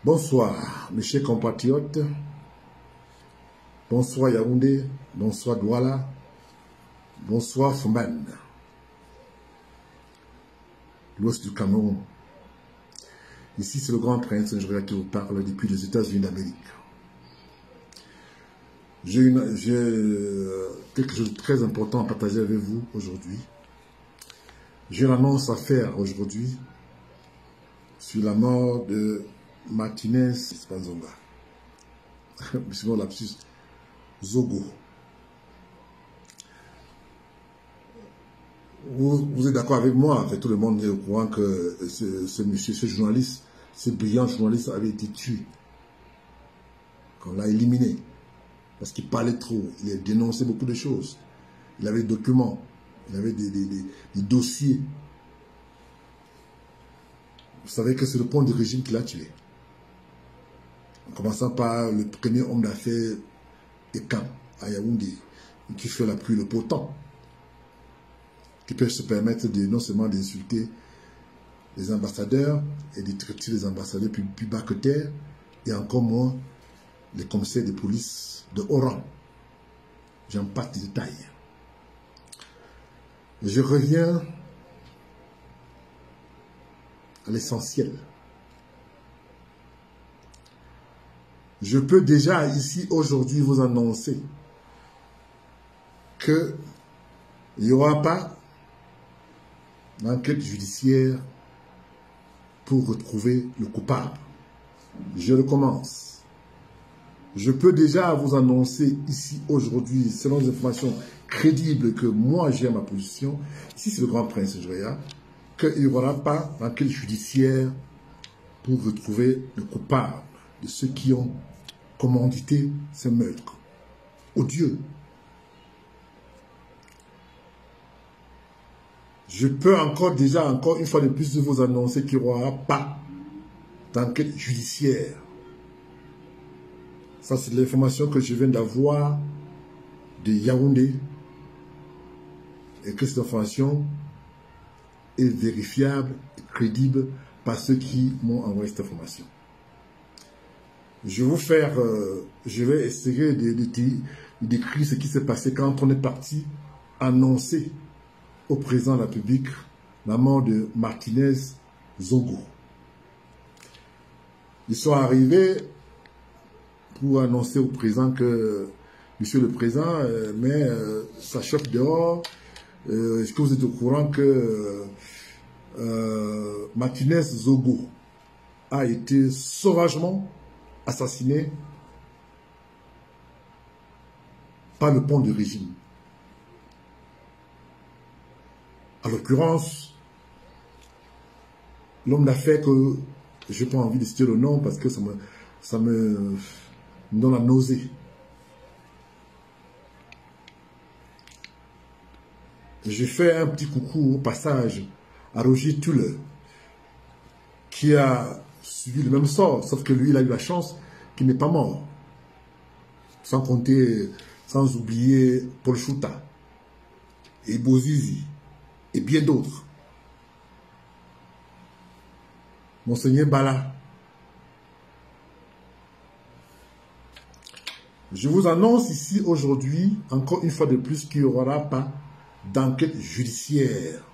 Bonsoir, mes chers compatriotes. Bonsoir Yaoundé. Bonsoir Douala. Bonsoir Fumban. L'ouest du Cameroun. Ici, c'est le grand prince Njouria qui vous parle depuis les États-Unis d'Amérique. J'ai quelque chose de très important à partager avec vous aujourd'hui. J'ai une annonce à faire aujourd'hui sur la mort de Martinez Spanzonga. Sinon, lapsus Zogo. Vous êtes d'accord avec moi, en fait, tout le monde est au courant que ce monsieur, ce journaliste, ce brillant journaliste avait été tué. Qu'on l'a éliminé. Parce qu'il parlait trop. Il a dénoncé beaucoup de choses. Il avait des documents. Il avait des dossiers. Vous savez que c'est le point du régime qui l'a tué. En commençant par le premier homme d'affaires Ekan, à Yaoundé, qui fait la pluie, le beau temps, qui peut se permettre de, non seulement d'insulter les ambassadeurs et de traiter les ambassadeurs plus bas que terre, et encore moins les commissaires de police de haut rang. J'en passe des détails. Je reviens à l'essentiel. Je peux déjà ici aujourd'hui vous annoncer qu'il n'y aura pas d'enquête judiciaire pour retrouver le coupable. Je recommence. Je peux déjà vous annoncer ici aujourd'hui, selon les informations crédibles que moi j'ai à ma position, ici c'est le grand prince Njouria, qu'il n'y aura pas d'enquête judiciaire pour retrouver le coupable de ceux qui ont commandité ce meurtre odieux. Je peux encore une fois de plus vous annoncer qu'il n'y aura pas d'enquête judiciaire. Ça, c'est l'information que je viens d'avoir de Yaoundé et que cette information est vérifiable et crédible par ceux qui m'ont envoyé cette information. Je vais essayer de décrire ce qui s'est passé quand on est parti annoncer au président de la République la mort de Martinez Zogo. Ils sont arrivés pour annoncer au président que, monsieur le président, ça chauffe dehors. Est-ce que vous êtes au courant que Martinez Zogo a été sauvagement assassiné par le pont du régime? En l'occurrence, l'homme d'affaires que je n'ai pas envie de citer le nom parce que ça me donne la nausée. Je fais un petit coucou au passage à Roger Tulle, qui a suivi le même sort, sauf que lui, il a eu la chance qu'il n'est pas mort. Sans oublier Paul Chouta, et Bozizi, et bien d'autres. Monseigneur Bala. Je vous annonce ici aujourd'hui, encore une fois de plus, qu'il n'y aura pas d'enquête judiciaire.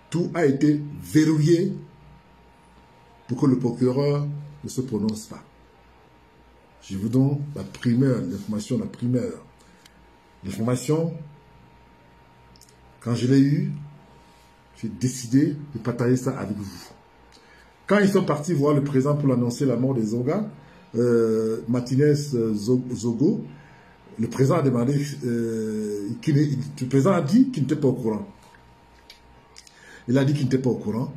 Tout a été verrouillé pour que le procureur ne se prononce pas. Je vous donne la primeur, l'information, la primeur. L'information, quand je l'ai eue, j'ai décidé de partager ça avec vous. Quand ils sont partis voir le président pour annoncer la mort des Zonga, Martinez Zogo, le président a demandé, le président a dit qu'il n'était pas au courant. Il a dit qu'il n'était pas au courant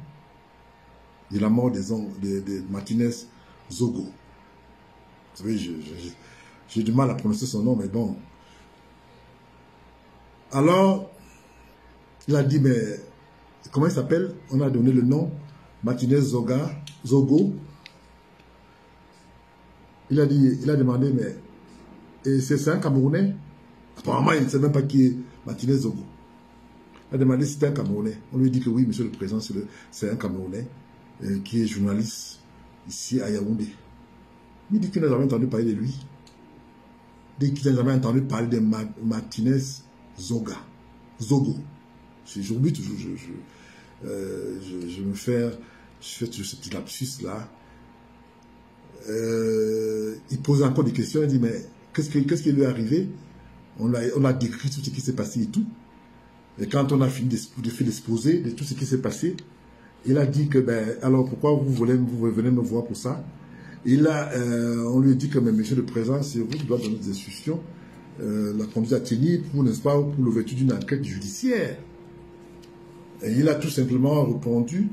de la mort de Martinez Zogo. Vous savez, j'ai du mal à prononcer son nom, mais bon. Alors, il a dit, mais comment il s'appelle? On a donné le nom, Martinez Zogo. Il a demandé, mais c'est un Camerounais? Apparemment, il ne sait même pas qui est Martinez Zogo. Il a demandé si c'était un Camerounais. On lui dit que oui, monsieur le président, c'est un Camerounais. qui est journaliste ici à Yaoundé. Il dit qu'il n'a jamais entendu parler de lui. Il dit qu'il n'a jamais entendu parler de Martinez Zogo. Aujourd'hui, toujours, je me fais ce petit lapsus là. Il pose encore des questions. Il dit, mais qu'est-ce qui lui est arrivé? On a décrit tout ce qui s'est passé et tout. Et quand on a fini de faire l'exposé de tout ce qui s'est passé, il a dit que, ben, alors pourquoi vous venez me voir pour ça? On lui a dit que, mais monsieur le président, c'est vous qui doit donner des instructions, la conduite à tenir pour, n'est-ce pas, pour l'ouverture d'une enquête judiciaire. Et il a tout simplement répondu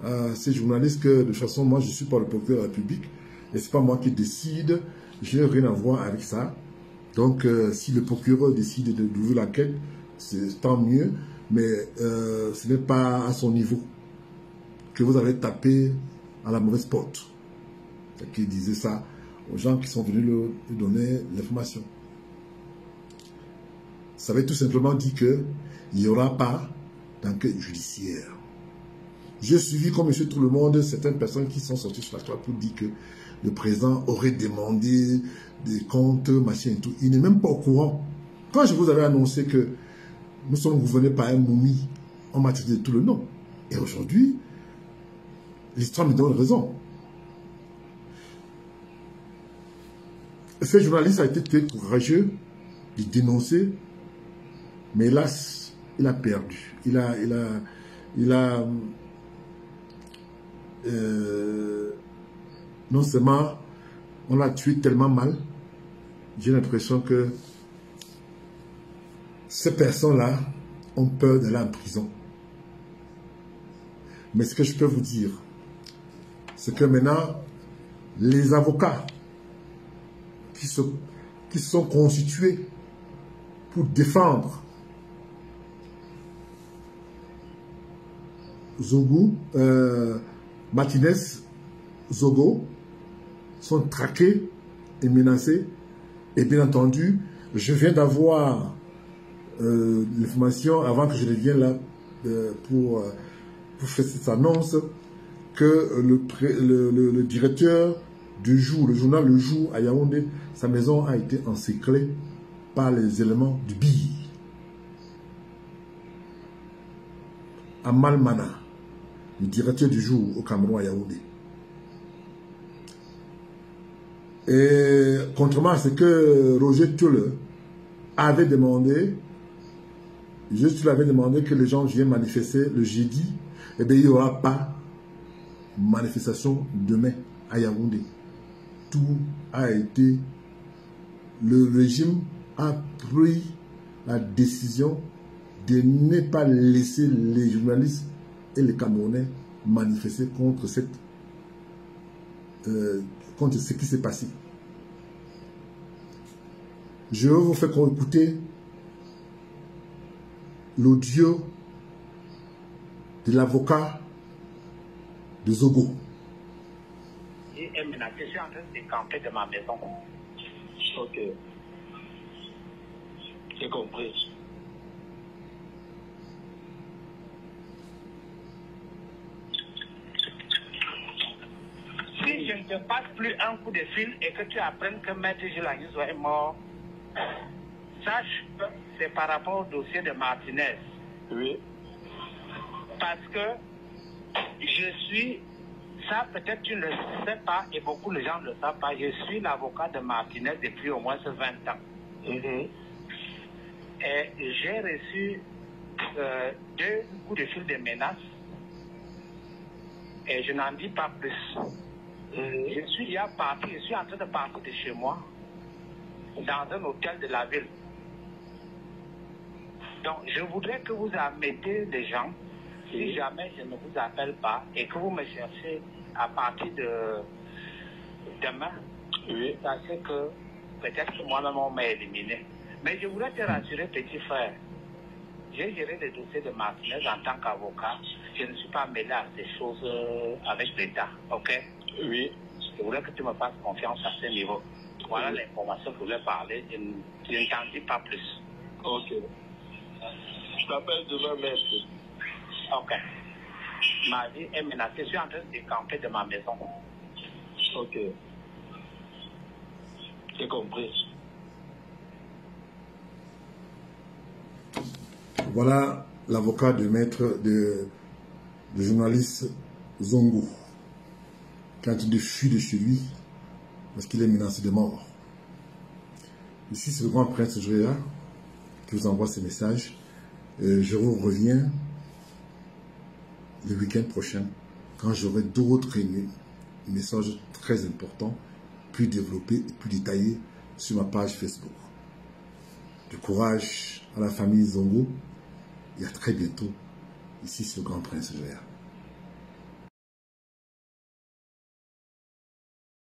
à ces journalistes que, de toute façon, moi, je ne suis pas le procureur de la République, et ce n'est pas moi qui décide, je n'ai rien à voir avec ça. Donc, si le procureur décide d'ouvrir l'enquête, c'est tant mieux, mais ce n'est pas à son niveau que vous avez tapé à la mauvaise porte. Qui disait ça aux gens qui sont venus lui donner l'information. Ça avait tout simplement dit qu'il n'y aura pas d'enquête judiciaire. J'ai suivi, comme monsieur tout le monde, certaines personnes qui sont sorties sur la toile pour dire que le président aurait demandé des comptes, machin et tout. Il n'est même pas au courant. Quand je vous avais annoncé que nous sommes gouvernés par un moumi, on m'a traité de tout le nom. Et aujourd'hui, l'histoire me donne raison. Ce journaliste a été très courageux de dénoncer, mais hélas, il a perdu. Non seulement on l'a tué tellement mal, j'ai l'impression que ces personnes-là ont peur d'aller en prison. Mais ce que je peux vous dire, c'est que maintenant, les avocats qui se sont constitués pour défendre Martinez Zogo sont traqués et menacés. Et bien entendu, je viens d'avoir l'information avant que je ne vienne là pour faire cette annonce que le directeur du jour, le journal Le Jour à Yaoundé, sa maison a été encerclée par les éléments du BI. Amal Mana, le directeur du jour au Cameroun à Yaoundé. Et contrairement à ce que Roger Tulle avait demandé, il avait demandé que les gens viennent manifester le jeudi, et bien il n'y aura pas de manifestation demain à Yaoundé. Tout a été, le régime a pris la décision de ne pas laisser les journalistes et les Camerounais manifester contre contre ce qui s'est passé. Je vais vous faire écouter l'audio de l'avocat de Zogo. Je suis en train de décamper de ma maison. Ok. J'ai compris. Si je ne te passe plus un coup de fil et que tu apprennes que Maître Gilles est mort, sache que c'est par rapport au dossier de Martinez. Oui. Parce que je suis, ça peut-être tu ne le sais pas et beaucoup de gens ne le savent pas, je suis l'avocat de Martinez depuis au moins 20 ans. Et j'ai reçu 2 coups de fil de menaces et je n'en dis pas plus. Je suis en train de partir de chez moi dans un hôtel de la ville. Donc, je voudrais que vous admettez les gens, si jamais je ne vous appelle pas et que vous me cherchez à partir de demain, sachez que peut-être que moi-même on m'a éliminé. Mais je voudrais te rassurer, petit frère, j'ai géré le dossier de Martinez en tant qu'avocat. Je ne suis pas mêlé à ces choses avec l'État, ok? Oui. Je voudrais que tu me fasses confiance à ce niveau. Voilà l'information que je voulais parler. Je ne t'en dis pas plus. Ok. Je t'appelle demain, maître. Ok. Ma vie est menacée. Je suis en train de décamper de ma maison. Ok. J'ai compris. Voilà l'avocat de maître de journaliste Zongo, qui est en train de fuir de chez lui parce qu'il est menacé de mort. Ici, c'est le grand prince Joya qui vous envoie ces messages. Je vous reviens le week-end prochain quand j'aurai d'autres messages très importants, plus développés et plus détaillés sur ma page Facebook. Du courage à la famille Zongo et à très bientôt. Ici, c'est le grand prince Joya.